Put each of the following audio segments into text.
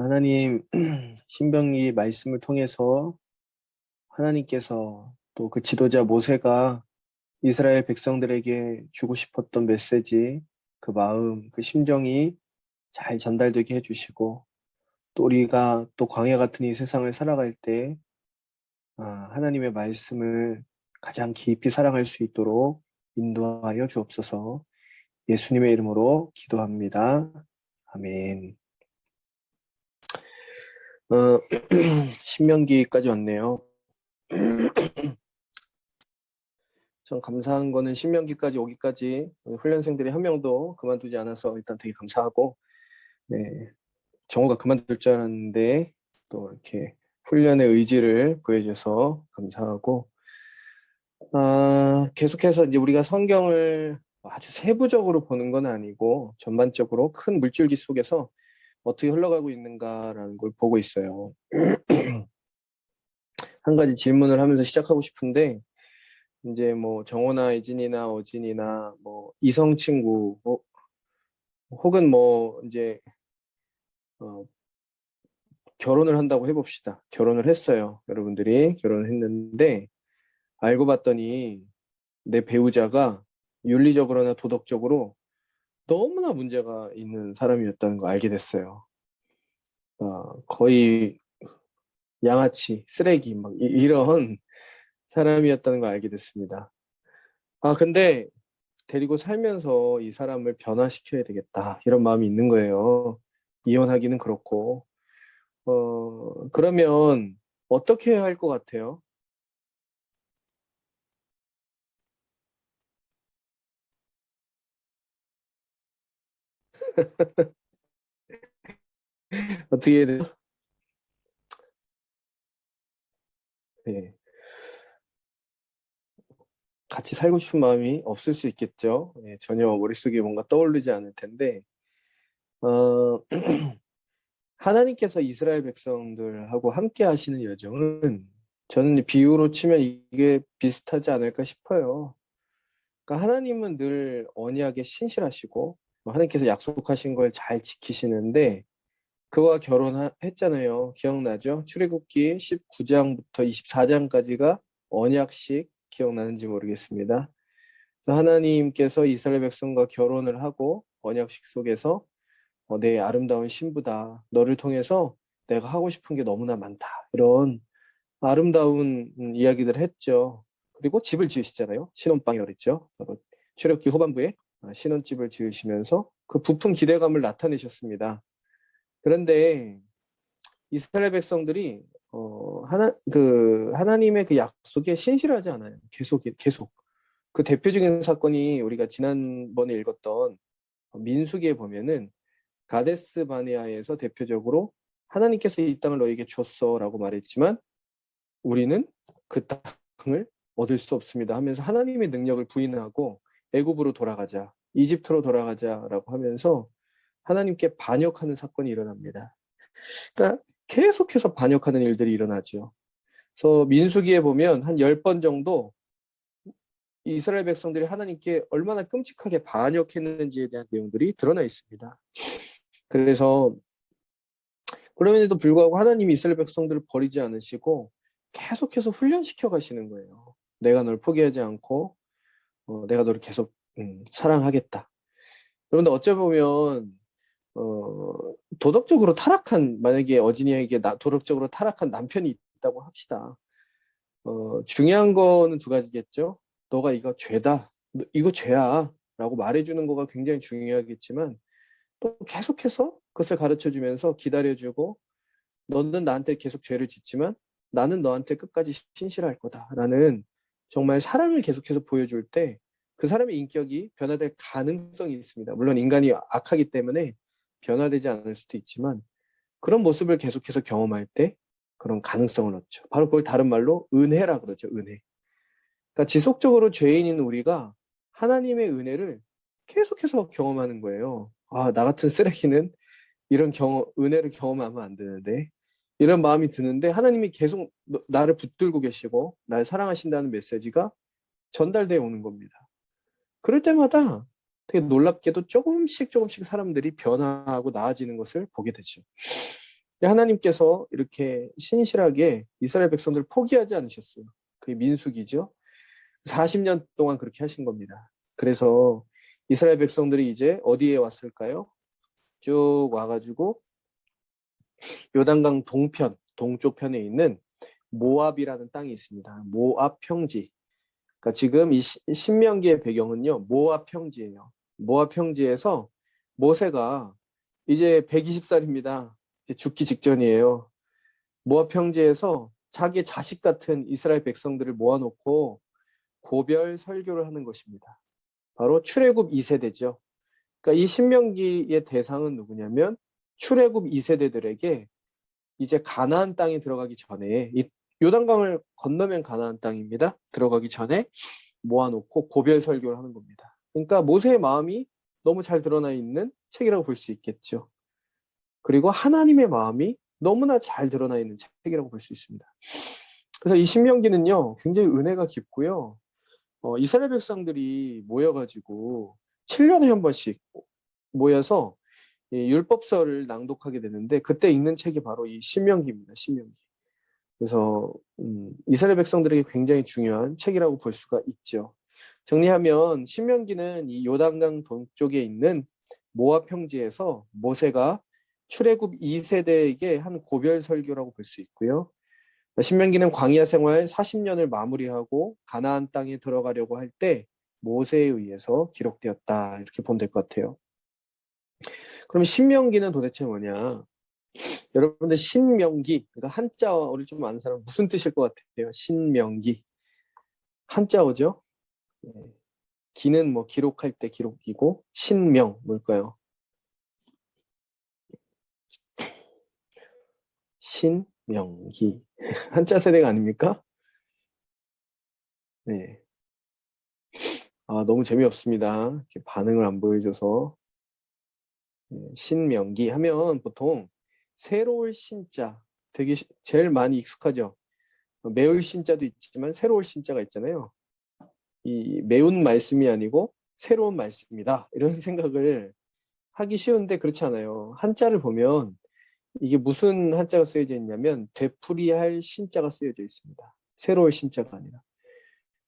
하나님, 신명기 말씀을 통해서 하나님께서 또 그 지도자 모세가 이스라엘 백성들에게 주고 싶었던 메시지, 그 마음, 그 심정이 잘 전달되게 해주시고, 또 우리가 또 광야 같은 이 세상을 살아갈 때, 하나님의 말씀을 가장 깊이 사랑할 수 있도록 인도하여 주옵소서. 예수님의 이름으로 기도합니다. 아멘. 어, 신명기까지 왔네요. 전 감사한 거는 신명기까지 오기까지 훈련생들이 한 명도 그만두지 않아서 일단 되게 감사하고, 네, 정호가 그만둘 줄 알았는데 또 이렇게 훈련의 의지를 보여줘서 감사하고, 계속해서 이제 우리가 성경을 아주 세부적으로 보는 건 아니고 전반적으로 큰 물줄기 속에서 어떻게 흘러가고 있는가라는 걸 보고 있어요. 한 가지 질문을 하면서 시작하고 싶은데, 이제 뭐 정호나 이진이나 어진이나 뭐 이성 친구 혹은 뭐 이제 어, 결혼을 한다고 해봅시다. 결혼을 했어요. 여러분들이 결혼을 했는데 알고 봤더니 내 배우자가 윤리적으로나 도덕적으로 너무나 문제가 있는 사람이었다는 거 알게 됐어요. 거의 양아치, 쓰레기 막 이런 사람이었다는 걸 알게 됐습니다. 근데 데리고 살면서 이 사람을 변화시켜야 되겠다 이런 마음이 있는 거예요. 이혼하기는 그렇고. 그러면 어떻게 해야 할 것 같아요? 어떻게 해야 돼요? 네. 같이 살고 싶은 마음이 없을 수 있겠죠. 네, 전혀 머릿속에 뭔가 떠오르지 않을 텐데, 어, 하나님께서 이스라엘 백성들하고 함께 하시는 여정은 저는 비유로 치면 이게 비슷하지 않을까 싶어요. 그러니까 하나님은 늘 언약에 신실하시고, 하나님께서 약속하신 걸 잘 지키시는데, 그와 결혼했잖아요. 기억나죠? 출애굽기 19장부터 24장까지가 언약식 기억나는지 모르겠습니다. 그래서 하나님께서 이스라엘 백성과 결혼을 하고 언약식 속에서 내 아름다운 신부다. 너를 통해서 내가 하고 싶은 게 너무나 많다. 이런 아름다운 이야기들을 했죠. 그리고 집을 지으시잖아요. 신혼방이라고 그랬죠. 바로 출애굽기 후반부에 신혼집을 지으시면서 그 부푼 기대감을 나타내셨습니다. 그런데 이스라엘 백성들이 하나님의 그 약속에 신실하지 않아요. 계속. 그 대표적인 사건이 우리가 지난번에 읽었던 민수기에 보면은 가데스 바네아에서 대표적으로 하나님께서 이 땅을 너에게 줬어라고 말했지만 우리는 그 땅을 얻을 수 없습니다 하면서 하나님의 능력을 부인하고 애굽으로 돌아가자, 이집트로 돌아가자라고 하면서 하나님께 반역하는 사건이 일어납니다. 그러니까 계속해서 반역하는 일들이 일어나죠. 그래서 민수기에 보면 한 10번 정도 이스라엘 백성들이 하나님께 얼마나 끔찍하게 반역했는지에 대한 내용들이 드러나 있습니다. 그래서 그럼에도 불구하고 하나님이 이스라엘 백성들을 버리지 않으시고 계속해서 훈련시켜 가시는 거예요. 내가 널 포기하지 않고 내가 너를 계속 사랑하겠다. 그런데 어쩌면 도덕적으로 타락한 만약에 어진이에게 도덕적으로 타락한 남편이 있다고 합시다. 중요한 거는 두 가지겠죠. 너가 이거 죄다. 이거 죄야. 라고 말해주는 거가 굉장히 중요하겠지만 또 계속해서 그것을 가르쳐주면서 기다려주고 너는 나한테 계속 죄를 짓지만 나는 너한테 끝까지 신실할 거다라는 정말 사랑을 계속해서 보여줄 때 그 사람의 인격이 변화될 가능성이 있습니다. 물론 인간이 악하기 때문에 변화되지 않을 수도 있지만 그런 모습을 계속해서 경험할 때 그런 가능성을 얻죠. 바로 그걸 다른 말로 은혜라 그러죠. 은혜. 그러니까 지속적으로 죄인인 우리가 하나님의 은혜를 계속해서 경험하는 거예요. 나 같은 쓰레기는 이런 은혜를 경험하면 안 되는데 이런 마음이 드는데 하나님이 계속 나를 붙들고 계시고 날 사랑하신다는 메시지가 전달되어 오는 겁니다. 그럴 때마다 되게 놀랍게도 조금씩 사람들이 변화하고 나아지는 것을 보게 되죠. 하나님께서 이렇게 신실하게 이스라엘 백성들을 포기하지 않으셨어요. 그게 민수기죠. 40년 동안 그렇게 하신 겁니다. 그래서 이스라엘 백성들이 이제 어디에 왔을까요? 쭉 와가지고 요단강 동편, 동쪽 편에 있는 모압이라는 땅이 있습니다. 모압 평지. 그러니까 지금 이 신명기의 배경은요, 모압 평지예요. 모압 평지에서 모세가 이제 120살입니다. 이제 죽기 직전이에요. 모압 평지에서 자기 자식 같은 이스라엘 백성들을 모아놓고 고별 설교를 하는 것입니다. 바로 출애굽 2세대죠. 그러니까 이 신명기의 대상은 누구냐면 출애굽 2세대들에게 이제 가나안 땅에 들어가기 전에 이 요단강을 건너면 가나안 땅입니다. 들어가기 전에 모아놓고 고별 설교를 하는 겁니다. 그러니까 모세의 마음이 너무 잘 드러나 있는 책이라고 볼 수 있겠죠. 그리고 하나님의 마음이 너무나 잘 드러나 있는 책이라고 볼 수 있습니다. 그래서 이 신명기는요, 굉장히 은혜가 깊고요. 이스라엘 백성들이 모여가지고 7년에 한 번씩 모여서 이 율법서를 낭독하게 되는데 그때 읽는 책이 바로 이 신명기입니다. 신명기. 그래서 이스라엘 백성들에게 굉장히 중요한 책이라고 볼 수가 있죠. 정리하면 신명기는 이 요단강 동쪽에 있는 모압 평지에서 모세가 출애굽 2세대에게 한 고별 설교라고 볼 수 있고요. 신명기는 광야 생활 40년을 마무리하고 가나안 땅에 들어가려고 할 때 모세에 의해서 기록되었다. 이렇게 보면 될 것 같아요. 그럼 신명기는 도대체 뭐냐? 여러분들 신명기, 그러니까 한자어를 좀 아는 사람 무슨 뜻일 것 같아요? 신명기. 한자어죠? 네. 기는 뭐 기록할 때 기록이고 신명 뭘까요? 신명기. 한자 세대가 아닙니까? 네. 아, 너무 재미없습니다. 이렇게 반응을 안 보여줘서. 네, 신명기 하면 보통 새로울 신자 되게 제일 많이 익숙하죠. 매울 신자도 있지만 새로울 신자가 있잖아요. 이 매운 말씀이 아니고 새로운 말씀이다. 이런 생각을 하기 쉬운데 그렇지 않아요. 한자를 보면 이게 무슨 한자가 쓰여져 있냐면 되풀이할 신자가 쓰여져 있습니다. 새로울 신자가 아니라.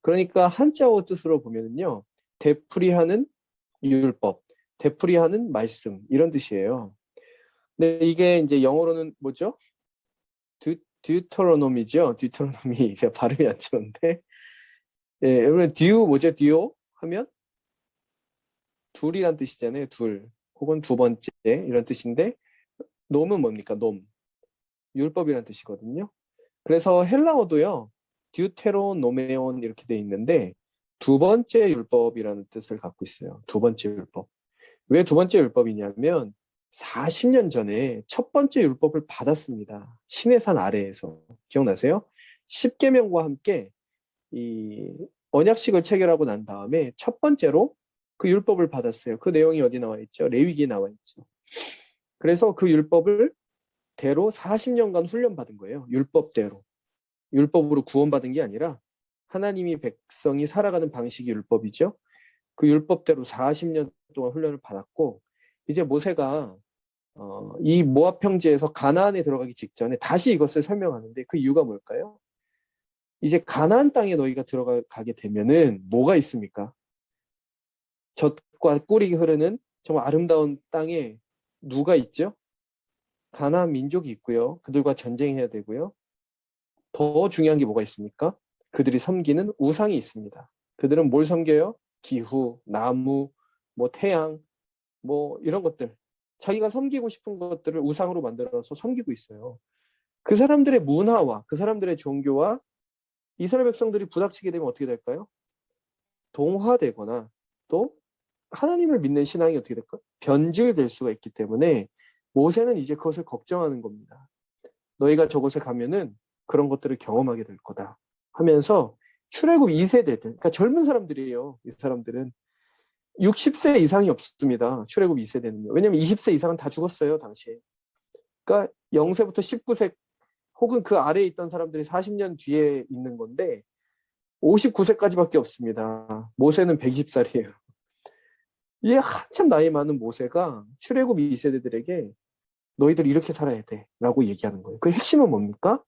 그러니까 한자어 뜻으로 보면은요. 되풀이하는 율법, 되풀이하는 말씀 이런 뜻이에요. 근데 이게 이제 영어로는 뭐죠? 듀터로노미죠. 듀터로노미. 제가 발음이 안 좋은데. 예, 여러분 듀 뭐죠? 듀오 하면 둘이란 뜻이잖아요. 둘 혹은 두 번째 이런 뜻인데 놈은 뭡니까? 놈. 율법이란 뜻이거든요. 그래서 헬라어도요. 듀테로노메온 이렇게 돼 있는데 두 번째 율법이라는 뜻을 갖고 있어요. 두 번째 율법. 왜 두 번째 율법이냐면 40년 전에 첫 번째 율법을 받았습니다. 시내산 아래에서. 기억나세요? 십계명과 함께 이 언약식을 체결하고 난 다음에 첫 번째로 그 율법을 받았어요. 그 내용이 어디 나와 있죠? 레위기에 나와 있죠. 그래서 그 율법을 대로 40년간 훈련받은 거예요. 율법대로. 율법으로 구원받은 게 아니라 하나님이 백성이 살아가는 방식이 율법이죠. 그 율법대로 40년 동안 훈련을 받았고 이제 모세가 이 모압 평지에서 가나안에 들어가기 직전에 다시 이것을 설명하는데 그 이유가 뭘까요? 이제 가나안 땅에 너희가 들어가게 되면은 뭐가 있습니까? 젖과 꿀이 흐르는 정말 아름다운 땅에 누가 있죠? 가나안 민족이 있고요. 그들과 전쟁해야 되고요. 더 중요한 게 뭐가 있습니까? 그들이 섬기는 우상이 있습니다. 그들은 뭘 섬겨요? 기후, 나무, 뭐 태양, 뭐 이런 것들. 자기가 섬기고 싶은 것들을 우상으로 만들어서 섬기고 있어요. 그 사람들의 문화와 그 사람들의 종교와 이스라엘 백성들이 부닥치게 되면 어떻게 될까요? 동화되거나 또 하나님을 믿는 신앙이 어떻게 될까? 변질될 수가 있기 때문에 모세는 이제 그것을 걱정하는 겁니다. 너희가 저곳에 가면은 그런 것들을 경험하게 될 거다 하면서 출애굽 2세대들, 그러니까 젊은 사람들이에요. 이 사람들은 60세 이상이 없습니다. 출애굽 2세대는요. 왜냐하면 20세 이상은 다 죽었어요, 당시에. 그러니까 0세부터 19세 혹은 그 아래에 있던 사람들이 40년 뒤에 있는 건데 59세까지밖에 없습니다. 모세는 120살이에요. 이 한참 나이 많은 모세가 출애굽 2세대들에게 너희들 이렇게 살아야 돼 라고 얘기하는 거예요. 그 핵심은 뭡니까?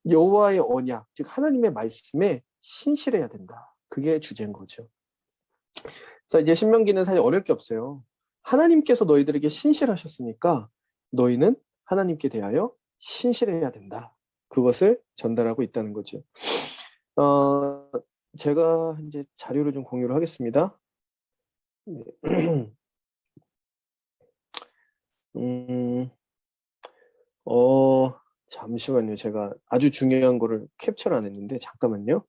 여호와의 언약, 즉 하나님의 말씀에 신실해야 된다. 그게 주제인 거죠. 자, 이제 신명기는 사실 어려울 게 없어요. 하나님께서 너희들에게 신실하셨으니까 너희는 하나님께 대하여 신실해야 된다. 그것을 전달하고 있다는 거죠. 어, 제가 이제 자료를 좀 공유를 하겠습니다. 음, 잠시만요. 제가 아주 중요한 거를 캡처를 안 했는데, 잠깐만요.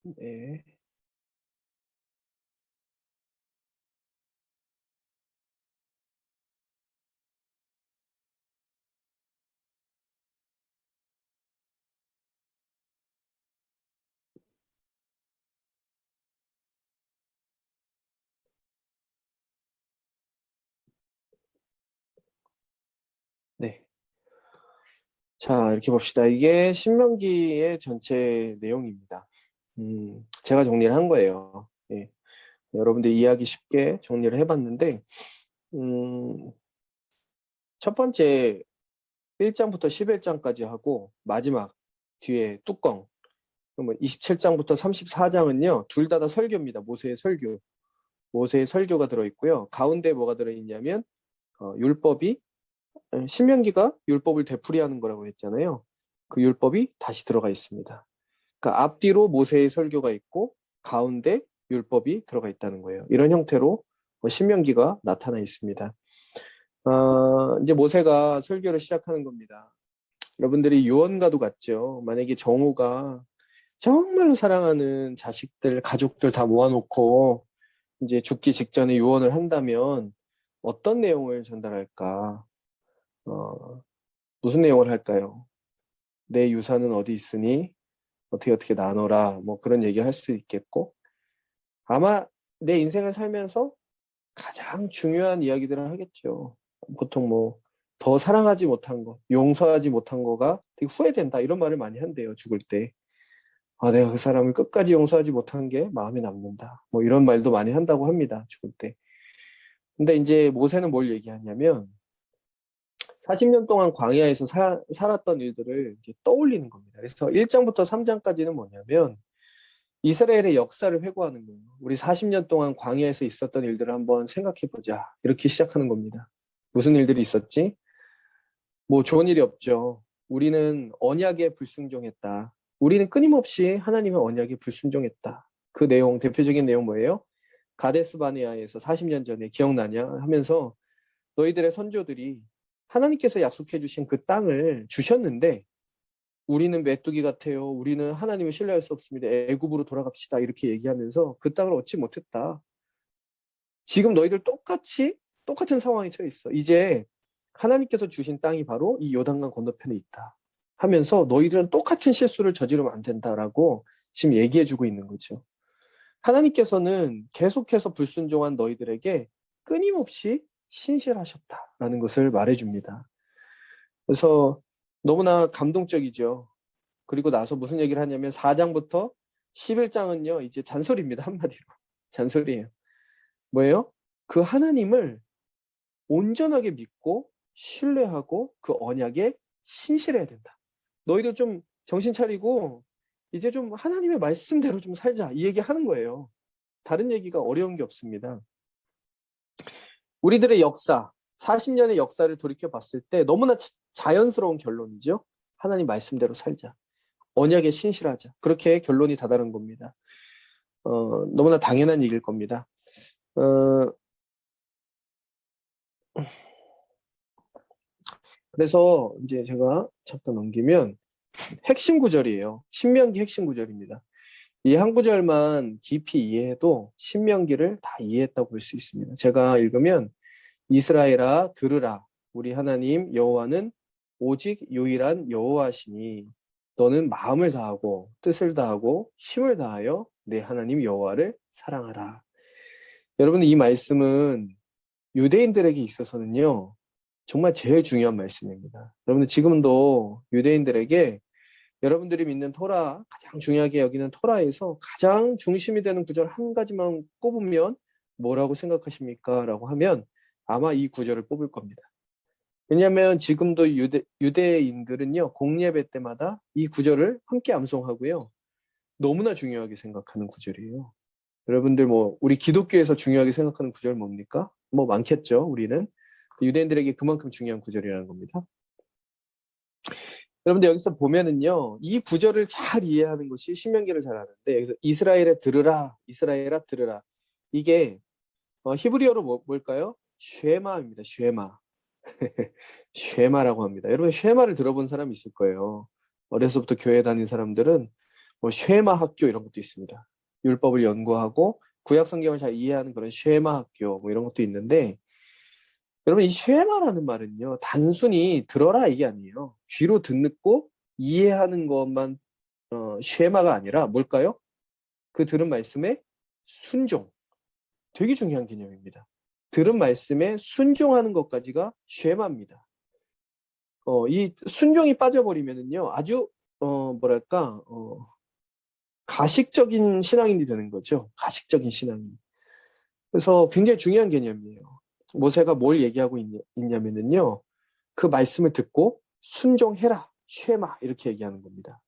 네. 네. 자, 이렇게 봅시다. 이게 신명기의 전체 내용입니다. 제가 정리를 한 거예요. 예. 여러분들 이해하기 쉽게 정리를 해봤는데, 음, 첫 번째 1장부터 11장까지 하고, 마지막 뒤에 뚜껑, 27장부터 34장은요, 둘 다 설교입니다. 모세의 설교. 모세의 설교가 들어있고요. 가운데 뭐가 들어있냐면, 율법이, 신명기가 율법을 되풀이하는 거라고 했잖아요. 그 율법이 다시 들어가 있습니다. 그러니까 앞뒤로 모세의 설교가 있고 가운데 율법이 들어가 있다는 거예요. 이런 형태로 신명기가 나타나 있습니다. 이제 모세가 설교를 시작하는 겁니다. 여러분들이 유언과도 같죠. 만약에 정우가 정말로 사랑하는 자식들, 가족들 다 모아놓고 이제 죽기 직전에 유언을 한다면 어떤 내용을 전달할까? 무슨 내용을 할까요? 내 유산은 어디 있으니 어떻게 나눠라. 뭐 그런 얘기 할 수도 있겠고 아마 내 인생을 살면서 가장 중요한 이야기들을 하겠죠. 보통 뭐 더 사랑하지 못한 거, 용서하지 못한 거가 되게 후회된다 이런 말을 많이 한대요. 죽을 때. 아, 내가 그 사람을 끝까지 용서하지 못한 게 마음에 남는다. 뭐 이런 말도 많이 한다고 합니다. 죽을 때. 근데 이제 모세는 뭘 얘기하냐면 40년 동안 광야에서 살았던 일들을 이제 떠올리는 겁니다. 그래서 1장부터 3장까지는 뭐냐면 이스라엘의 역사를 회고하는 거예요. 우리 40년 동안 광야에서 있었던 일들을 한번 생각해 보자. 이렇게 시작하는 겁니다. 무슨 일들이 있었지? 뭐 좋은 일이 없죠. 우리는 언약에 불순종했다. 우리는 끊임없이 하나님의 언약에 불순종했다. 그 내용, 대표적인 내용 뭐예요? 가데스 바네아에서 40년 전에 기억나냐 하면서 너희들의 선조들이 하나님께서 약속해 주신 그 땅을 주셨는데 우리는 메뚜기 같아요. 우리는 하나님을 신뢰할 수 없습니다. 애굽으로 돌아갑시다. 이렇게 얘기하면서 그 땅을 얻지 못했다. 지금 너희들 똑같은 상황에 처해 있어. 이제 하나님께서 주신 땅이 바로 이 요단강 건너편에 있다. 하면서 너희들은 똑같은 실수를 저지르면 안 된다라고 지금 얘기해주고 있는 거죠. 하나님께서는 계속해서 불순종한 너희들에게 끊임없이 신실하셨다라는 것을 말해줍니다. 그래서 너무나 감동적이죠. 그리고 나서 무슨 얘기를 하냐면 4장부터 11장은요, 이제 잔소리입니다. 한마디로. 잔소리예요. 뭐예요? 그 하나님을 온전하게 믿고 신뢰하고 그 언약에 신실해야 된다. 너희도 좀 정신 차리고 이제 좀 하나님의 말씀대로 좀 살자. 이 얘기 하는 거예요. 다른 얘기가 어려운 게 없습니다. 우리들의 역사, 40년의 역사를 돌이켜 봤을 때 너무나 자연스러운 결론이죠. 하나님 말씀대로 살자. 언약에 신실하자. 그렇게 결론이 다다른 겁니다. 너무나 당연한 얘기일 겁니다. 어, 그래서 이제 제가 잠깐 넘기면 핵심 구절이에요. 신명기 핵심 구절입니다. 이 한 구절만 깊이 이해해도 신명기를 다 이해했다고 볼 수 있습니다. 제가 읽으면 이스라엘아 들으라 우리 하나님 여호와는 오직 유일한 여호와시니 너는 마음을 다하고 뜻을 다하고 힘을 다하여 내 하나님 여호와를 사랑하라. 여러분, 이 말씀은 유대인들에게 있어서는요, 정말 제일 중요한 말씀입니다. 여러분들 지금도 유대인들에게 여러분들이 믿는 토라, 가장 중요하게 여기는 토라에서 가장 중심이 되는 구절 한 가지만 꼽으면 뭐라고 생각하십니까? 라고 하면 아마 이 구절을 뽑을 겁니다. 왜냐하면 지금도 유대인들은요, 공예배 때마다 이 구절을 함께 암송하고요. 너무나 중요하게 생각하는 구절이에요. 여러분들 뭐 우리 기독교에서 중요하게 생각하는 구절 뭡니까? 뭐 많겠죠, 우리는. 유대인들에게 그만큼 중요한 구절이라는 겁니다. 여러분들 여기서 보면은요, 이 구절을 잘 이해하는 것이 신명기를 잘 아는데, 여기서 이스라엘에 들으라, 이스라엘아 들으라. 이게 히브리어로 뭘까요? 쉐마입니다. 쉐마. 쉐마라고 합니다. 여러분 쉐마를 들어본 사람이 있을 거예요. 어려서부터 교회 다닌 사람들은 뭐 쉐마 학교 이런 것도 있습니다. 율법을 연구하고 구약 성경을 잘 이해하는 그런 쉐마 학교 뭐 이런 것도 있는데, 여러분 이 쉐마라는 말은요, 단순히 들어라 이게 아니에요. 귀로 듣고 이해하는 것만 쉐마가 아니라 뭘까요? 그 들은 말씀에 순종. 되게 중요한 개념입니다. 들은 말씀에 순종하는 것까지가 쉐마입니다. 이 순종이 빠져버리면은요, 아주 뭐랄까 가식적인 신앙인이 되는 거죠. 가식적인 신앙인. 그래서 굉장히 중요한 개념이에요. 모세가 뭘 얘기하고 있냐면은요, 그 말씀을 듣고 순종해라, 쉐마 이렇게 얘기하는 겁니다.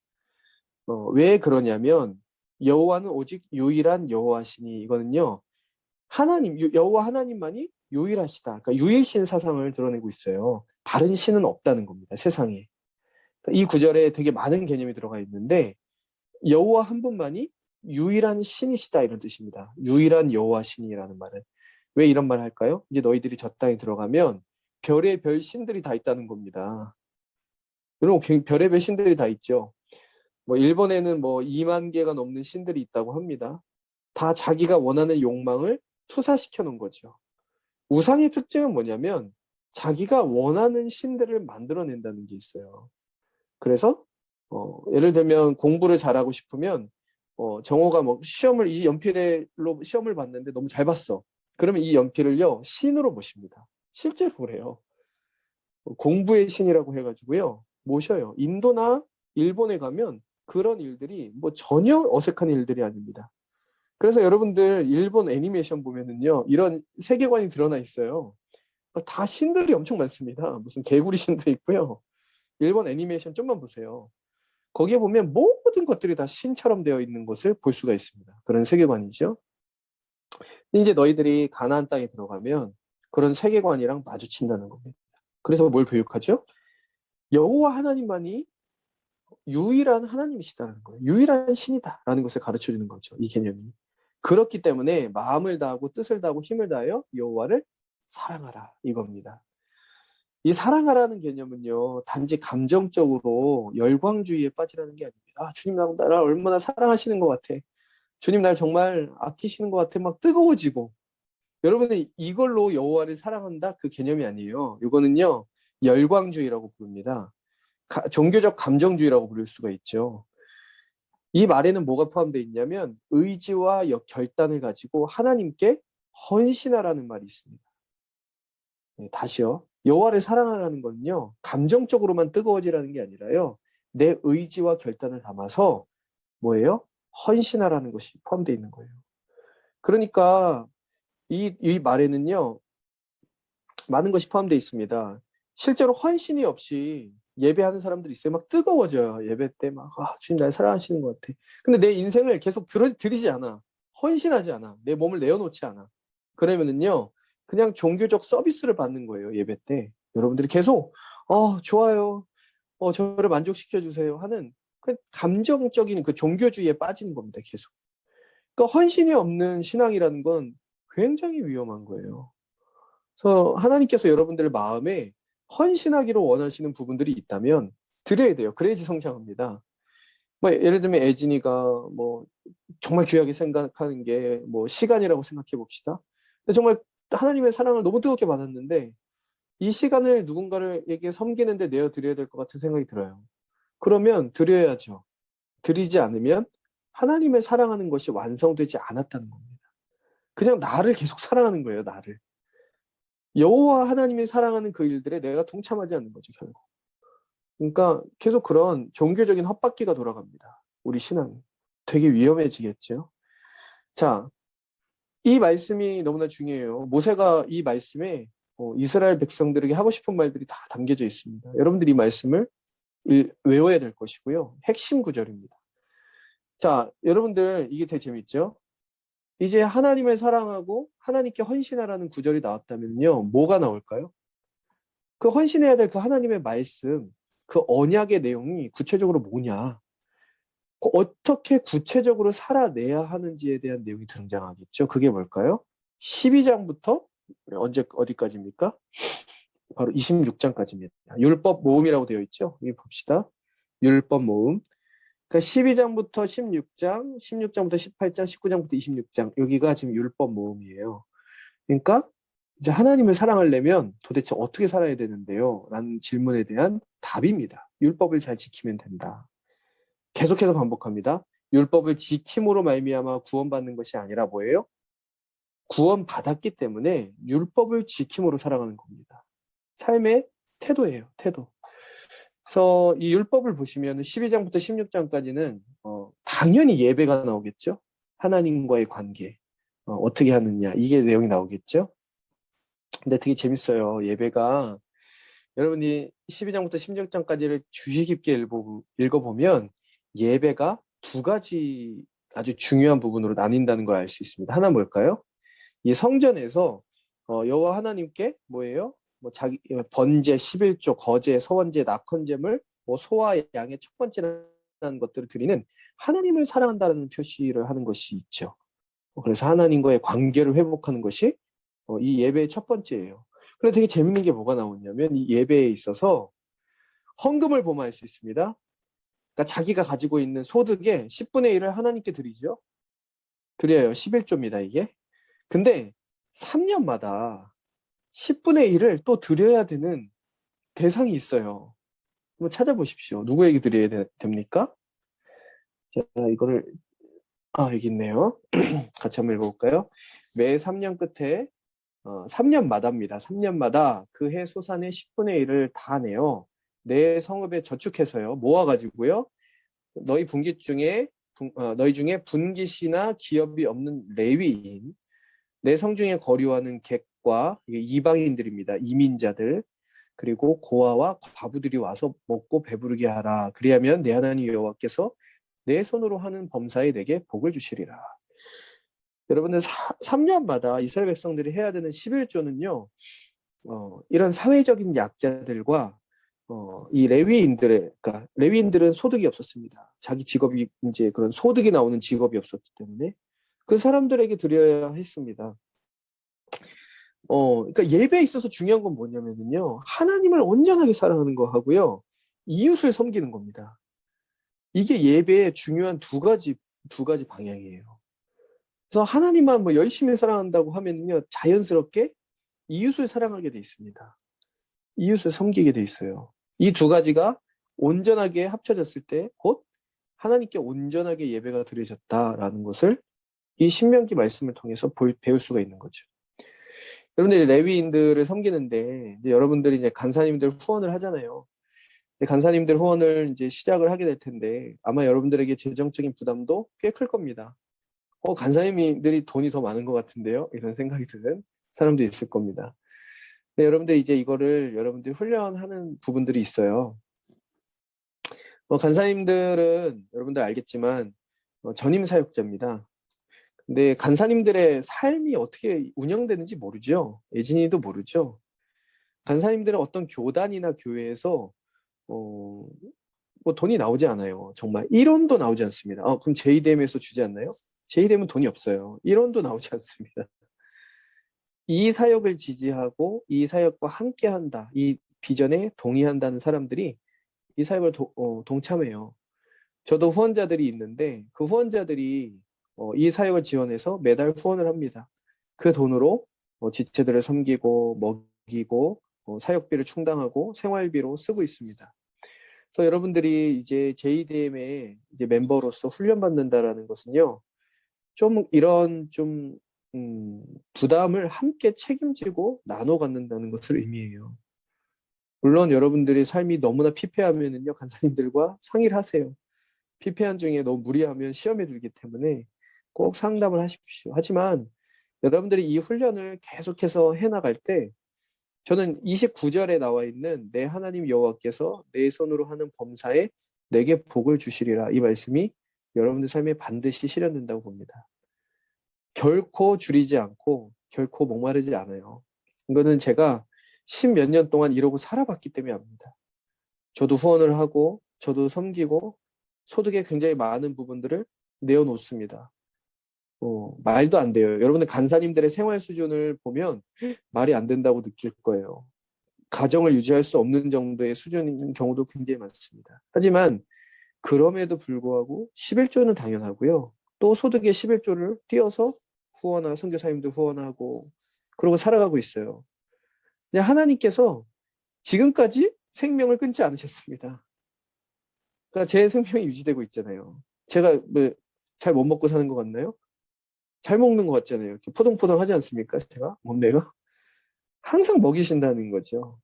왜 그러냐면 여호와는 오직 유일한 여호와시니, 이거는요, 하나님, 여호와 하나님만이 유일하시다. 그러니까 유일신 사상을 드러내고 있어요. 다른 신은 없다는 겁니다, 세상에. 이 구절에 되게 많은 개념이 들어가 있는데, 여호와 한 분만이 유일한 신이시다 이런 뜻입니다. 유일한 여호와 신이라는 말은 왜 이런 말 할까요? 이제 너희들이 저 땅에 들어가면 별의 별 신들이 다 있다는 겁니다. 여러분 별의 별 신들이 다 있죠. 뭐 일본에는 뭐 2만 개가 넘는 신들이 있다고 합니다. 다 자기가 원하는 욕망을 투사시켜 놓은 거죠. 우상의 특징은 뭐냐면 자기가 원하는 신들을 만들어낸다는 게 있어요. 그래서 예를 들면 공부를 잘하고 싶으면 정호가 뭐 시험을 이 연필로 시험을 봤는데 너무 잘 봤어. 그러면 이 연필을요 신으로 모십니다. 실제로 그래요. 공부의 신이라고 해가지고요 모셔요. 인도나 일본에 가면 그런 일들이 뭐 전혀 어색한 일들이 아닙니다. 그래서 여러분들 일본 애니메이션 보면은요 이런 세계관이 드러나 있어요. 다 신들이 엄청 많습니다. 무슨 개구리 신도 있고요. 일본 애니메이션 좀만 보세요. 거기에 보면 모든 것들이 다 신처럼 되어 있는 것을 볼 수가 있습니다. 그런 세계관이죠. 이제 너희들이 가나안 땅에 들어가면 그런 세계관이랑 마주친다는 겁니다. 그래서 뭘 교육하죠? 여호와 하나님만이 유일한 하나님이시다는 거예요. 유일한 신이다라는 것을 가르쳐 주는 거죠. 이 개념이. 그렇기 때문에 마음을 다하고 뜻을 다하고 힘을 다하여 여호와를 사랑하라 이겁니다. 이 사랑하라는 개념은요, 단지 감정적으로 열광주의에 빠지라는 게 아닙니다. 아, 주님 나를 얼마나 사랑하시는 것 같아. 주님 날 정말 아끼시는 것 같아. 막 뜨거워지고. 여러분은 이걸로 여호와를 사랑한다? 그 개념이 아니에요. 이거는요, 열광주의라고 부릅니다. 종교적 감정주의라고 부를 수가 있죠. 이 말에는 뭐가 포함되어 있냐면 의지와 결단을 가지고 하나님께 헌신하라는 말이 있습니다. 네, 다시요. 여호와를 사랑하라는 건요, 감정적으로만 뜨거워지라는 게 아니라요, 내 의지와 결단을 담아서 뭐예요? 헌신하라는 것이 포함되어 있는 거예요. 그러니까 이 말에는요, 많은 것이 포함되어 있습니다. 실제로 헌신이 없이 예배하는 사람들이 있어요. 막 뜨거워져요. 예배 때 막, 아, 주님 날 사랑하시는 것 같아. 근데 내 인생을 계속 들이지 않아. 헌신하지 않아. 내 몸을 내어놓지 않아. 그러면은요, 그냥 종교적 서비스를 받는 거예요. 예배 때. 여러분들이 계속, 좋아요. 저를 만족시켜 주세요. 하는 그 감정적인 그 종교주의에 빠지는 겁니다. 계속. 그러니까 헌신이 없는 신앙이라는 건 굉장히 위험한 거예요. 그래서 하나님께서 여러분들 마음에 헌신하기를 원하시는 부분들이 있다면 드려야 돼요. 그래야지 성장합니다. 뭐 예를 들면 애진이가 뭐 정말 귀하게 생각하는 게 뭐 시간이라고 생각해 봅시다. 근데 정말 하나님의 사랑을 너무 뜨겁게 받았는데 이 시간을 누군가에게 섬기는데 내어 드려야 될 것 같은 생각이 들어요. 그러면 드려야죠. 드리지 않으면 하나님을 사랑하는 것이 완성되지 않았다는 겁니다. 그냥 나를 계속 사랑하는 거예요, 나를. 여호와 하나님이 사랑하는 그 일들에 내가 동참하지 않는 거죠, 결국. 그러니까 계속 그런 종교적인 헛바퀴가 돌아갑니다. 우리 신앙이. 되게 위험해지겠죠. 자, 이 말씀이 너무나 중요해요. 모세가 이 말씀에 이스라엘 백성들에게 하고 싶은 말들이 다 담겨져 있습니다. 여러분들이 이 말씀을 외워야 될 것이고요. 핵심 구절입니다. 자, 여러분들 이게 되게 재밌죠? 이제 하나님을 사랑하고 하나님께 헌신하라는 구절이 나왔다면요. 뭐가 나올까요? 그 헌신해야 될 그 하나님의 말씀, 그 언약의 내용이 구체적으로 뭐냐? 어떻게 구체적으로 살아내야 하는지에 대한 내용이 등장하겠죠. 그게 뭘까요? 12장부터 어디까지입니까? 바로 26장까지입니다. 율법 모음이라고 되어 있죠. 여기 봅시다. 율법 모음. 그러니까 12장부터 16장, 16장부터 18장, 19장부터 26장. 여기가 지금 율법 모음이에요. 그러니까 이제 하나님을 사랑하려면 도대체 어떻게 살아야 되는데요? 라는 질문에 대한 답입니다. 율법을 잘 지키면 된다. 계속해서 반복합니다. 율법을 지킴으로 말미암아 구원받는 것이 아니라 뭐예요? 구원받았기 때문에 율법을 지킴으로 살아가는 겁니다. 삶의 태도예요. 태도. 그래서 이 율법을 보시면 12장부터 16장까지는 당연히 예배가 나오겠죠. 하나님과의 관계. 어떻게 하느냐. 이게 내용이 나오겠죠. 근데 되게 재밌어요. 예배가 여러분이 12장부터 16장까지를 주의 깊게 읽어보면 예배가 두 가지 아주 중요한 부분으로 나뉜다는 걸 알 수 있습니다. 하나 뭘까요? 이 성전에서 여호와 하나님께 뭐예요? 뭐 자기 번제, 11조, 거제, 서원제, 낙헌제물, 뭐 소와 양의 첫 번째라는 것들을 드리는 하나님을 사랑한다는 표시를 하는 것이 있죠. 그래서 하나님과의 관계를 회복하는 것이 이 예배의 첫 번째예요. 그런데 되게 재밌는 게 뭐가 나오냐면 이 예배에 있어서 헌금을 범할 수 있습니다. 그러니까 자기가 가지고 있는 소득의 10분의 1을 하나님께 드리죠. 드려요. 11조입니다, 이게. 근데 3년마다 10분의 1을 또 드려야 되는 대상이 있어요. 한번 찾아보십시오. 누구에게 드려야 됩니까? 제가 이거를 여기 있네요. 같이 한번 읽어볼까요? 매 3년 끝에 3년마다입니다. 3년마다 그 해 소산의 10분의 1을 다 내요. 내 성읍에 저축해서요. 모아가지고요. 너희 너희 중에 분깃이나 기업이 없는 레위인, 내 성중에 거류하는 객과 이방인들입니다. 이민자들, 그리고 고아와 과부들이 와서 먹고 배부르게 하라. 그리하면 내 하나님 여호와께서 내 손으로 하는 범사에 내게 복을 주시리라. 여러분들 3년마다 이스라엘 백성들이 해야 되는 11조는요. 이런 사회적인 약자들과 이 그러니까 레위인들은 소득이 없었습니다. 자기 직업이 이제 그런 소득이 나오는 직업이 없었기 때문에 그 사람들에게 드려야 했습니다. 그러니까 예배에 있어서 중요한 건 뭐냐면요. 하나님을 온전하게 사랑하는 거 하고요. 이웃을 섬기는 겁니다. 이게 예배의 중요한 두 가지 방향이에요. 그래서 하나님만 뭐 열심히 사랑한다고 하면요. 자연스럽게 이웃을 사랑하게 돼 있습니다. 이웃을 섬기게 돼 있어요. 이 두 가지가 온전하게 합쳐졌을 때 곧 하나님께 온전하게 예배가 드려졌다라는 것을 이 신명기 말씀을 통해서 배울 수가 있는 거죠. 여러분들이 레위인들을 섬기는데 이제 여러분들이 이제 간사님들 후원을 하잖아요. 간사님들 후원을 이제 시작을 하게 될 텐데 아마 여러분들에게 재정적인 부담도 꽤 클 겁니다. 간사님들이 돈이 더 많은 것 같은데요? 이런 생각이 드는 사람도 있을 겁니다. 근데 여러분들 이제 이거를 여러분들이 훈련하는 부분들이 있어요. 간사님들은 여러분들 알겠지만 전임 사역자입니다. 근데 간사님들의 삶이 어떻게 운영되는지 모르죠. 예진이도 모르죠. 간사님들은 어떤 교단이나 교회에서 뭐 돈이 나오지 않아요. 정말 1원도 나오지 않습니다. 그럼 JDM에서 주지 않나요? JDM은 돈이 없어요. 1원도 나오지 않습니다. 이 사역을 지지하고 이 사역과 함께한다. 이 비전에 동의한다는 사람들이 이 사역을 동참해요. 저도 후원자들이 있는데 그 후원자들이 이 사역을 지원해서 매달 후원을 합니다. 그 돈으로 지체들을 섬기고 먹이고 사역비를 충당하고 생활비로 쓰고 있습니다. 그래서 여러분들이 이제 JDM의 이제 멤버로서 훈련받는다라는 것은요, 좀 이런 좀 부담을 함께 책임지고 나눠 갖는다는 것을 의미해요. 물론 여러분들의 삶이 너무나 피폐하면은요, 간사님들과 상의를 하세요. 피폐한 중에 너무 무리하면 시험에 들기 때문에 꼭 상담을 하십시오. 하지만 여러분들이 이 훈련을 계속해서 해나갈 때 저는 29절에 나와 있는 내 하나님 여호와께서 내 손으로 하는 범사에 내게 복을 주시리라, 이 말씀이 여러분들 삶에 반드시 실현된다고 봅니다. 결코 줄이지 않고 결코 목마르지 않아요. 이거는 제가 십몇 년 동안 이러고 살아봤기 때문에 압니다. 저도 후원을 하고 저도 섬기고 소득의 굉장히 많은 부분들을 내어놓습니다. 말도 안 돼요. 여러분들 간사님들의 생활 수준을 보면 말이 안 된다고 느낄 거예요. 가정을 유지할 수 없는 정도의 수준인 경우도 굉장히 많습니다. 하지만 그럼에도 불구하고 11조는 당연하고요. 또 소득의 11조를 띄어서 후원하고 선교사님도 후원하고 그러고 살아가고 있어요. 그냥 하나님께서 지금까지 생명을 끊지 않으셨습니다. 그러니까 제 생명이 유지되고 있잖아요. 제가 잘 못 먹고 사는 것 같나요? 잘 먹는 것 같잖아요. 이렇게 포동포동 하지 않습니까? 제가 몸매가 항상 먹이신다는 거죠.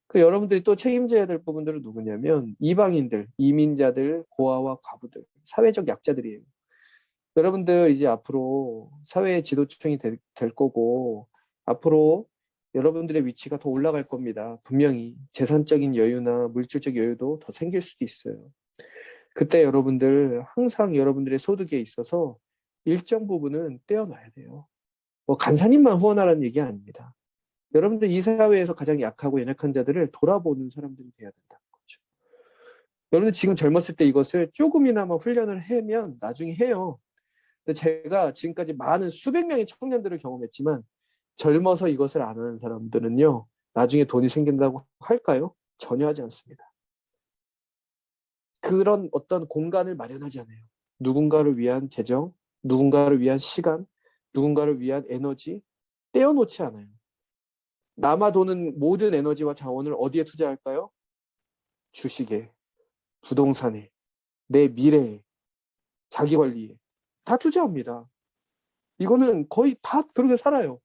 그 여러분들이 또 책임져야 될 부분들은 누구냐면 이방인들, 이민자들, 고아와 과부들, 사회적 약자들이에요. 여러분들 이제 앞으로 사회의 지도층이 될 거고 앞으로 여러분들의 위치가 더 올라갈 겁니다. 분명히 재산적인 여유나 물질적 여유도 더 생길 수도 있어요. 그때 여러분들 항상 여러분들의 소득에 있어서 일정 부분은 떼어놔야 돼요. 뭐 간사님만 후원하라는 얘기 아닙니다. 여러분들 이 사회에서 가장 약하고 연약한 자들을 돌아보는 사람들이 돼야 된다는 거죠. 여러분들 지금 젊었을 때 이것을 조금이나마 훈련을 하면 나중에 해요. 근데 제가 지금까지 많은 수백 명의 청년들을 경험했지만 젊어서 이것을 안 하는 사람들은요, 나중에 돈이 생긴다고 할까요? 전혀 하지 않습니다. 그런 어떤 공간을 마련하지 않아요. 누군가를 위한 재정, 누군가를 위한 시간, 누군가를 위한 에너지 떼어놓지 않아요. 남아도는 모든 에너지와 자원을 어디에 투자할까요? 주식에, 부동산에, 내 미래에, 자기관리에 다 투자합니다. 이거는 거의 다 그렇게 살아요.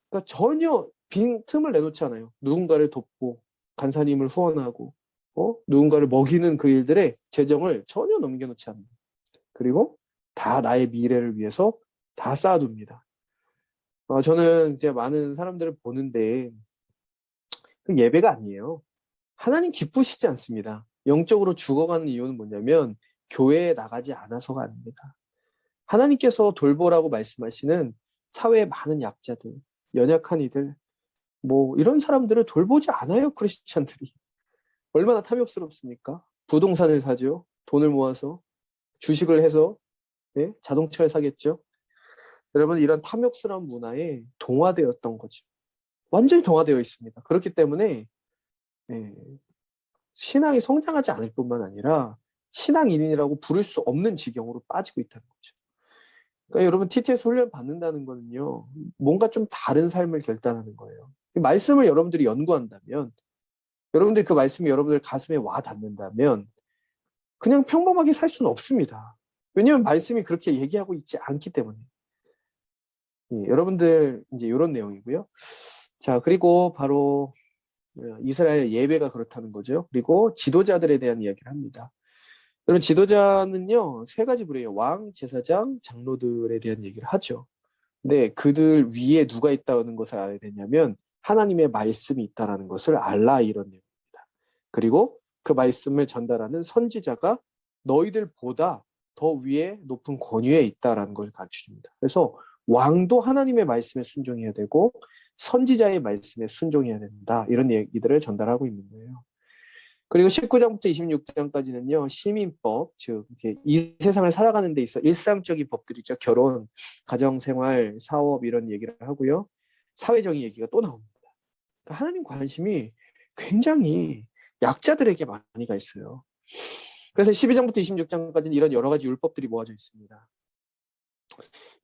그러니까 전혀 빈 틈을 내놓지 않아요. 누군가를 돕고 간사님을 후원하고 누군가를 먹이는 그 일들에 재정을 전혀 넘겨놓지 않아요. 그리고 다 나의 미래를 위해서 다 쌓아둡니다. 저는 이제 많은 사람들을 보는데 그 예배가 아니에요. 하나님 기쁘시지 않습니다. 영적으로 죽어가는 이유는 뭐냐면 교회에 나가지 않아서가 아닙니다. 하나님께서 돌보라고 말씀하시는 사회의 많은 약자들, 연약한 이들, 뭐 이런 사람들을 돌보지 않아요, 크리스찬들이. 얼마나 탐욕스럽습니까? 부동산을 사죠. 돈을 모아서 주식을 해서 자동차를 사겠죠. 여러분 이런 탐욕스러운 문화에 동화되었던 거죠. 완전히 동화되어 있습니다. 그렇기 때문에 예, 신앙이 성장하지 않을 뿐만 아니라 신앙인이라고 부를 수 없는 지경으로 빠지고 있다는 거죠. 그러니까 여러분 TTS 훈련 받는다는 거는요. 뭔가 좀 다른 삶을 결단하는 거예요. 말씀을 여러분들이 연구한다면 여러분들이 그 말씀이 여러분들 가슴에 와 닿는다면 그냥 평범하게 살 수는 없습니다. 왜냐하면 말씀이 그렇게 얘기하고 있지 않기 때문에. 여러분들 이제 이런 내용이고요. 자, 그리고 바로 이스라엘 예배가 그렇다는 거죠. 그리고 지도자들에 대한 이야기를 합니다. 여러분 지도자는요 세 가지 부류예요. 왕, 제사장, 장로들에 대한 얘기를 하죠. 근데 그들 위에 누가 있다는 것을 알아야 되냐면 하나님의 말씀이 있다는 것을 알라, 이런 내용입니다. 그리고 그 말씀을 전달하는 선지자가 너희들보다 더 위에 높은 권위에 있다라는 걸 가르쳐줍니다. 그래서 왕도 하나님의 말씀에 순종해야 되고 선지자의 말씀에 순종해야 된다, 이런 얘기들을 전달하고 있는 거예요. 그리고 19장부터 26장까지는요 시민법, 즉 이 세상을 살아가는 데 있어 일상적인 법들이죠. 결혼, 가정생활, 사업 이런 얘기를 하고요. 사회적인 얘기가 또 나옵니다. 그러니까 하나님 관심이 굉장히 약자들에게 많이 가 있어요. 그래서 12장부터 26장까지는 이런 여러 가지 율법들이 모아져 있습니다.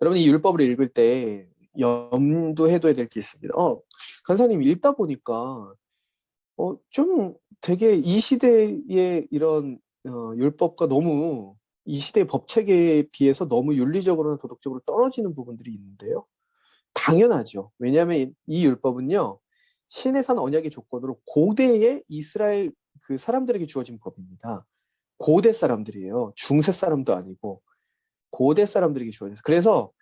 여러분이 율법을 읽을 때 염두해둬야 될 게 있습니다. 간사님 읽다 보니까 좀 되게 이 시대의 이런 율법과 너무 이 시대의 법 체계에 비해서 너무 윤리적으로나 도덕적으로 떨어지는 부분들이 있는데요. 당연하죠. 왜냐하면 이 율법은요, 시내산 언약의 조건으로 고대의 이스라엘 그 사람들에게 주어진 법입니다. 고대 사람들이에요. 중세 사람도 아니고 고대 사람들에게 주어져서. 그래서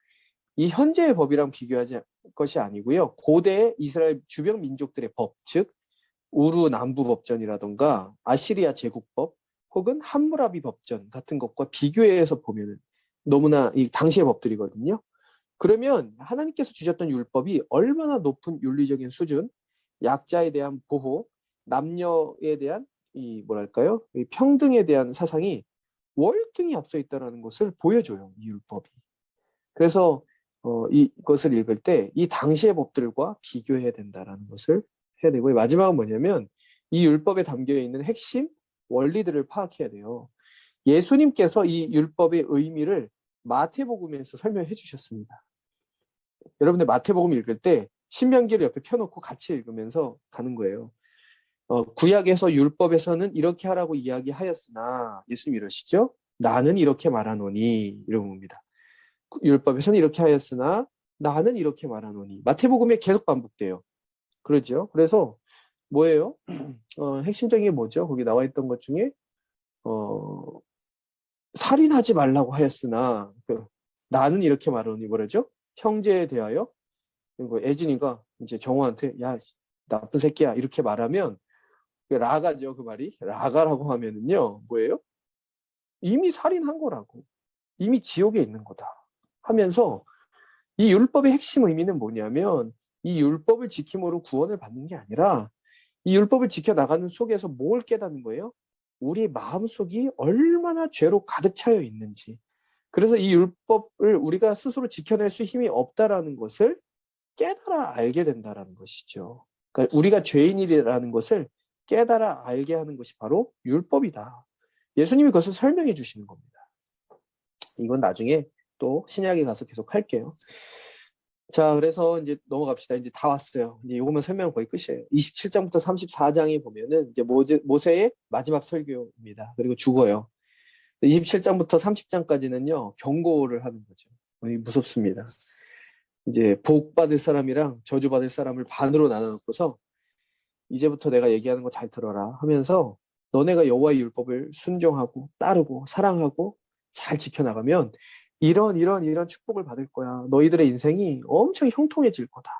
이 현재의 법이랑 비교하지 것이 아니고요. 고대 이스라엘 주변 민족들의 법, 즉 우루 남부 법전이라던가 아시리아 제국법 혹은 함무라비 법전 같은 것과 비교해서 보면 너무나 이 당시의 법들이거든요. 그러면 하나님께서 주셨던 율법이 얼마나 높은 윤리적인 수준, 약자에 대한 보호, 남녀에 대한 이 뭐랄까요? 이 평등에 대한 사상이 월등히 앞서 있다는 것을 보여줘요. 이 율법이. 그래서 이것을 읽을 때 이 당시의 법들과 비교해야 된다라는 것을 해야 되고, 마지막은 뭐냐면 이 율법에 담겨 있는 핵심 원리들을 파악해야 돼요. 예수님께서 이 율법의 의미를 마태복음에서 설명해 주셨습니다. 여러분들 마태복음 읽을 때 신명기를 옆에 펴놓고 같이 읽으면서 가는 거예요. 구약에서 율법에서는 이렇게 하라고 이야기하였으나 예수님 이러시죠? 나는 이렇게 말하노니 이런 겁니다. 율법에서는 이렇게 하였으나 나는 이렇게 말하노니. 마태복음에 계속 반복돼요. 그러죠. 그래서 뭐예요? 핵심적인 게 뭐죠? 거기 나와 있던 것 중에 살인하지 말라고 하였으나 나는 이렇게 말하노니 뭐라죠? 형제에 대하여. 그리고 애진이가 이제 정호한테 야 나쁜 새끼야 이렇게 말하면 라가죠. 그 말이 라가라고 하면은요 뭐예요? 이미 살인한 거라고, 이미 지옥에 있는 거다 하면서, 이 율법의 핵심 의미는 뭐냐면 이 율법을 지킴으로 구원을 받는 게 아니라 이 율법을 지켜나가는 속에서 뭘 깨닫는 거예요? 우리 마음속이 얼마나 죄로 가득 차여 있는지. 그래서 이 율법을 우리가 스스로 지켜낼 수 힘이 없다라는 것을 깨달아 알게 된다라는 것이죠. 그러니까 우리가 죄인이라는 것을 깨달아 알게 하는 것이 바로 율법이다. 예수님이 그것을 설명해 주시는 겁니다. 이건 나중에 또 신약에 가서 계속 할게요. 자, 그래서 이제 넘어갑시다. 이제 다 왔어요. 이제 이거만 설명 거의 끝이에요. 27장부터 34장에 보면은 이제 모세의 마지막 설교입니다. 그리고 죽어요. 27장부터 30장까지는요, 경고를 하는 거죠. 무섭습니다. 이제 복 받을 사람이랑 저주 받을 사람을 반으로 나눠놓고서 이제부터 내가 얘기하는 거 잘 들어라 하면서 너네가 여호와의 율법을 순종하고 따르고 사랑하고 잘 지켜나가면 이런 축복을 받을 거야. 너희들의 인생이 엄청 형통해질 거다.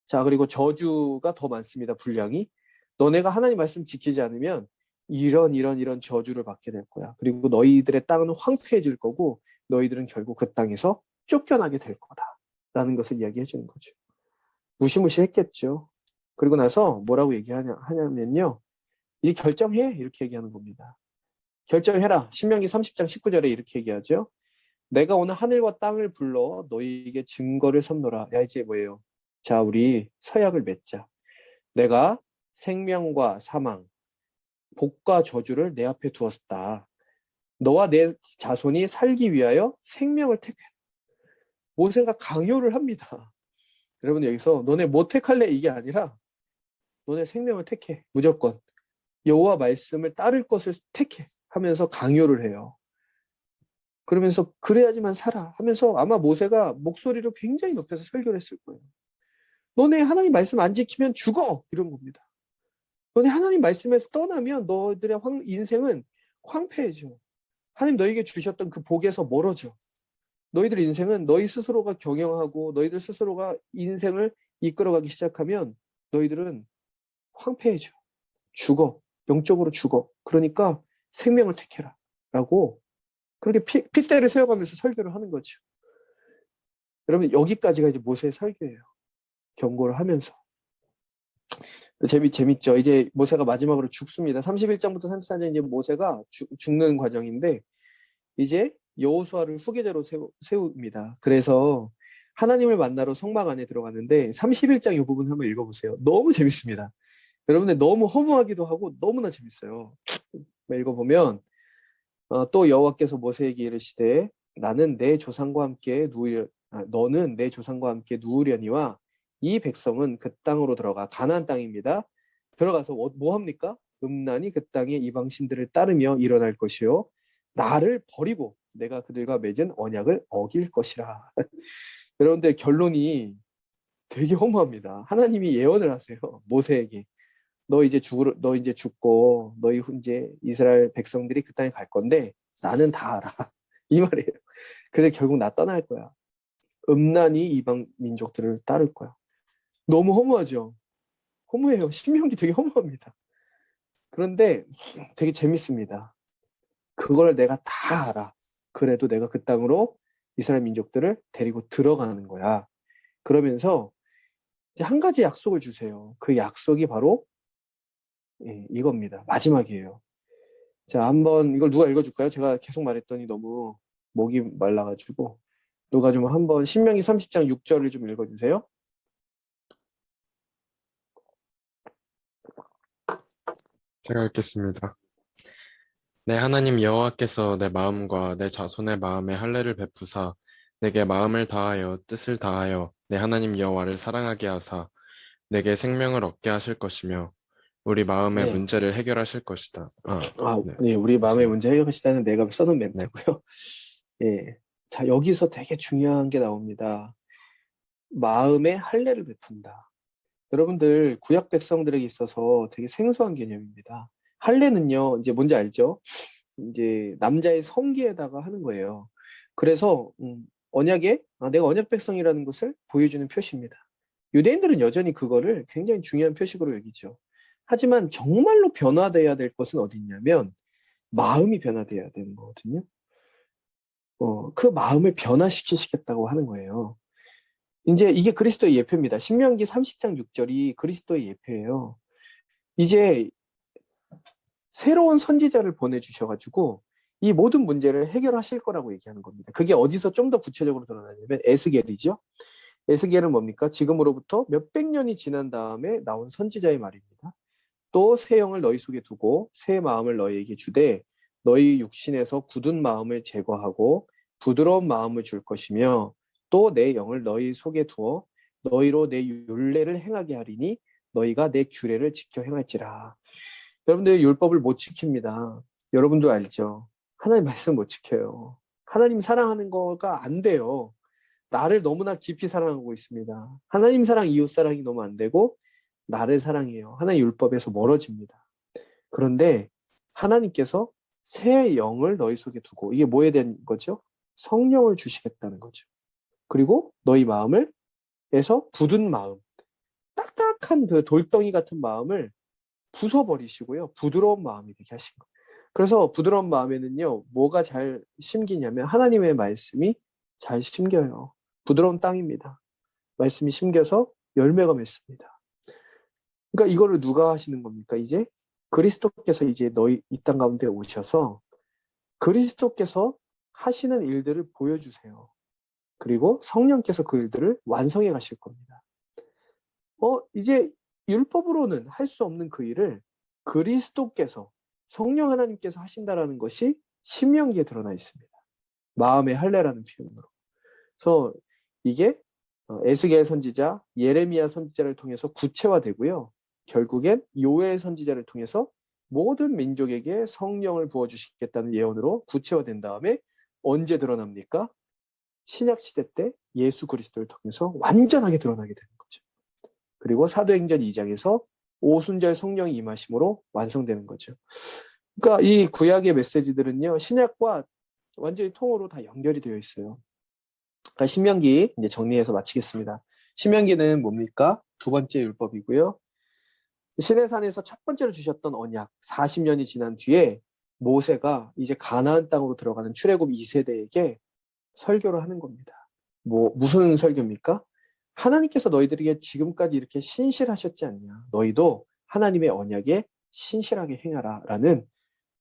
자, 그리고 저주가 더 많습니다. 분량이. 너네가 하나님 말씀 지키지 않으면 이런 저주를 받게 될 거야. 그리고 너희들의 땅은 황폐해질 거고 너희들은 결국 그 땅에서 쫓겨나게 될 거다. 라는 것을 이야기해 주는 거죠. 무시무시했겠죠. 그리고 나서 뭐라고 하냐면요. 이 결정해 이렇게 얘기하는 겁니다. 결정해라. 신명기 30장 19절에 이렇게 얘기하죠. 내가 오늘 하늘과 땅을 불러 너희에게 증거를 섭노라. 야, 이제 뭐예요? 자, 우리 서약을 맺자. 내가 생명과 사망, 복과 저주를 내 앞에 두었다. 너와 내 자손이 살기 위하여 생명을 택해. 모세가 강요를 합니다. 여러분 여기서 너네 뭐 택할래 이게 아니라 너네 생명을 택해. 무조건. 여호와 말씀을 따를 것을 택해 하면서 강요를 해요. 그러면서 그래야지만 살아 하면서 아마 모세가 목소리로 굉장히 높여서 설교를 했을 거예요. 너네 하나님 말씀 안 지키면 죽어! 이런 겁니다. 너네 하나님 말씀에서 떠나면 너희들의 인생은 황폐해져. 하나님 너희에게 주셨던 그 복에서 멀어져. 너희들 인생은 너희 스스로가 경영하고 너희들 스스로가 인생을 이끌어가기 시작하면 너희들은 황폐해져. 죽어. 영적으로 죽어. 그러니까 생명을 택해라. 라고 그렇게 핏대를 세워가면서 설교를 하는 거죠. 여러분 여기까지가 이제 모세의 설교예요. 경고를 하면서. 재밌죠. 이제 모세가 마지막으로 죽습니다. 31장부터 34장 이제 모세가 죽는 과정인데 이제 여호수아를 후계자로 세웁니다. 그래서 하나님을 만나러 성막 안에 들어갔는데 31장 이 부분 한번 읽어보세요. 너무 재밌습니다. 여러분들 너무 허무하기도 하고 너무나 재밌어요. 읽어보면 또 여호와께서 모세에게 이르시되 너는 내 조상과 함께 누우려니와 이 백성은 그 땅으로 들어가 가나안 땅입니다. 들어가서 뭐 합니까? 음란이 그 땅에 이방신들을 따르며 일어날 것이요 나를 버리고 내가 그들과 맺은 언약을 어길 것이라. 여러분들 결론이 되게 허무합니다. 하나님이 예언을 하세요. 모세에게. 너 이제 죽고 너희 이제 이스라엘 백성들이 그 땅에 갈 건데 나는 다 알아. 이 말이에요. 근데 결국 나 떠날 거야. 음란이 이방 민족들을 따를 거야. 너무 허무하죠. 허무해요. 신명기 되게 허무합니다. 그런데 되게 재밌습니다. 그걸 내가 다 알아. 그래도 내가 그 땅으로 이스라엘 민족들을 데리고 들어가는 거야. 그러면서 이제 한 가지 약속을 주세요. 그 약속이 바로 이겁니다. 마지막이에요. 자, 한번 이걸 누가 읽어줄까요? 제가 계속 말했더니 너무 목이 말라가지고 누가 좀 한번 신명기 30장 6절을 좀 읽어주세요. 제가 읽겠습니다. 내 하나님 여호와께서 내 마음과 내 자손의 마음에 할례를 베푸사 내게 마음을 다하여 뜻을 다하여 내 하나님 여호와를 사랑하게 하사 내게 생명을 얻게 하실 것이며 우리 마음의 네. 문제를 해결하실 것이다. 네. 네, 우리 마음의 맞습니다. 문제 해결하시다는 내가 써놓은 네. 멘트고요. 예. 자, 여기서 되게 중요한 게 나옵니다. 마음의 할례를 베푼다. 여러분들 구약 백성들에게 있어서 되게 생소한 개념입니다. 할례는요, 이제 뭔지 알죠? 이제 남자의 성기에다가 하는 거예요. 그래서 언약에 내가 언약 백성이라는 것을 보여주는 표시입니다. 유대인들은 여전히 그거를 굉장히 중요한 표식으로 여기죠. 하지만 정말로 변화돼야 될 것은 어디 있냐면 마음이 변화돼야 되는 거거든요. 그 마음을 변화시키시겠다고 하는 거예요. 이제 이게 그리스도의 예표입니다. 신명기 30장 6절이 그리스도의 예표예요. 이제 새로운 선지자를 보내주셔가지고 이 모든 문제를 해결하실 거라고 얘기하는 겁니다. 그게 어디서 좀 더 구체적으로 드러나냐면 에스겔이죠. 에스겔은 뭡니까? 지금으로부터 몇백 년이 지난 다음에 나온 선지자의 말입니다. 또 새 영을 너희 속에 두고 새 마음을 너희에게 주되 너희 육신에서 굳은 마음을 제거하고 부드러운 마음을 줄 것이며 또 내 영을 너희 속에 두어 너희로 내 율례를 행하게 하리니 너희가 내 규례를 지켜 행할지라. 여러분들 율법을 못 지킵니다. 여러분도 알죠? 하나님 말씀 못 지켜요. 하나님 사랑하는 거가 안 돼요. 나를 너무나 깊이 사랑하고 있습니다. 하나님 사랑, 이웃 사랑이 너무 안 되고 나를 사랑해요. 하나님 율법에서 멀어집니다. 그런데 하나님께서 새 영을 너희 속에 두고 이게 뭐에 대한 거죠? 성령을 주시겠다는 거죠. 그리고 너희 마음을 에서 굳은 마음, 딱딱한 그 돌덩이 같은 마음을 부숴버리시고요. 부드러운 마음이 되게 하신 거예요. 그래서 부드러운 마음에는요, 뭐가 잘 심기냐면 하나님의 말씀이 잘 심겨요. 부드러운 땅입니다. 말씀이 심겨서 열매가 맺습니다. 그러니까 이거를 누가 하시는 겁니까? 이제 그리스도께서 이제 너희 이 땅 가운데 오셔서 그리스도께서 하시는 일들을 보여주세요. 그리고 성령께서 그 일들을 완성해 가실 겁니다. 이제 율법으로는 할 수 없는 그 일을 그리스도께서 성령 하나님께서 하신다라는 것이 신명기에 드러나 있습니다. 마음의 할례라는 표현으로. 그래서 이게 에스겔 선지자, 예레미야 선지자를 통해서 구체화되고요. 결국엔 요엘 선지자를 통해서 모든 민족에게 성령을 부어주시겠다는 예언으로 구체화된 다음에 언제 드러납니까? 신약 시대 때 예수 그리스도를 통해서 완전하게 드러나게 되는 거죠. 그리고 사도행전 2장에서 오순절 성령이 임하심으로 완성되는 거죠. 그러니까 이 구약의 메시지들은요, 신약과 완전히 통으로 다 연결이 되어 있어요. 그러니까 신명기 이제 정리해서 마치겠습니다. 신명기는 뭡니까? 두 번째 율법이고요. 시내산에서 첫 번째로 주셨던 언약 40년이 지난 뒤에 모세가 이제 가나안 땅으로 들어가는 출애굽 2세대에게 설교를 하는 겁니다. 무슨 설교입니까? 하나님께서 너희들에게 지금까지 이렇게 신실하셨지 않냐. 너희도 하나님의 언약에 신실하게 행하라 라는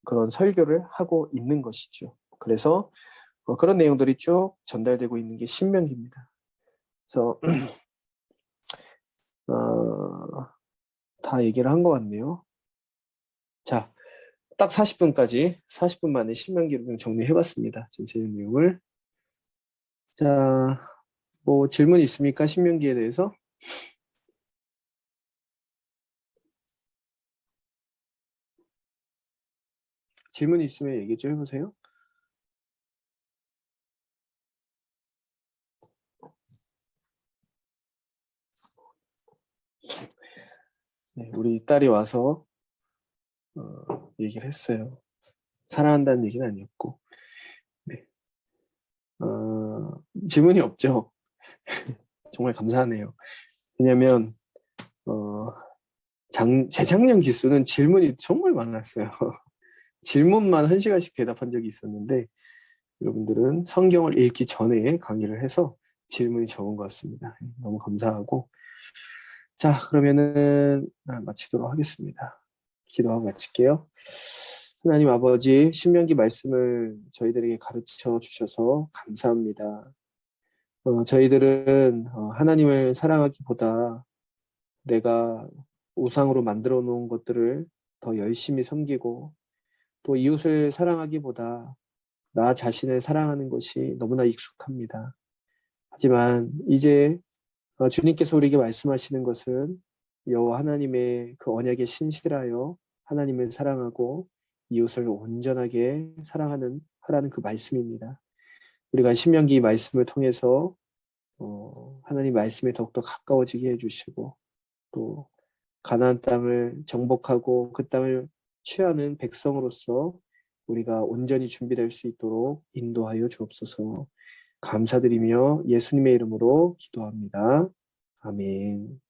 그런 설교를 하고 있는 것이죠. 그래서 그런 내용들이 쭉 전달되고 있는 게 신명기입니다. 그래서 다 얘기를 한 것 같네요. 자, 딱 40분 만에 신명기를 좀 정리해봤습니다. 전체적인 내용을. 자, 뭐 질문 있습니까? 신명기에 대해서? 질문 있으면 얘기 좀 해보세요. 네, 우리 딸이 와서 얘기를 했어요. 사랑한다는 얘기는 아니었고. 네. 질문이 없죠. 정말 감사하네요. 왜냐면 재작년 기수는 질문이 정말 많았어요. 질문만 1시간씩 대답한 적이 있었는데 여러분들은 성경을 읽기 전에 강의를 해서 질문이 적은 것 같습니다. 너무 감사하고, 자, 그러면은 마치도록 하겠습니다. 기도하고 마칠게요. 하나님 아버지, 신명기 말씀을 저희들에게 가르쳐 주셔서 감사합니다. 저희들은 하나님을 사랑하기보다 내가 우상으로 만들어 놓은 것들을 더 열심히 섬기고, 또 이웃을 사랑하기보다 나 자신을 사랑하는 것이 너무나 익숙합니다. 하지만 이제 주님께서 우리에게 말씀하시는 것은 여호와 하나님의 그 언약에 신실하여 하나님을 사랑하고 이웃을 온전하게 사랑하는 하라는 그 말씀입니다. 우리가 신명기 말씀을 통해서 하나님 말씀에 더욱더 가까워지게 해주시고, 또 가나안 땅을 정복하고 그 땅을 취하는 백성으로서 우리가 온전히 준비될 수 있도록 인도하여 주옵소서. 감사드리며 예수님의 이름으로 기도합니다. 아멘.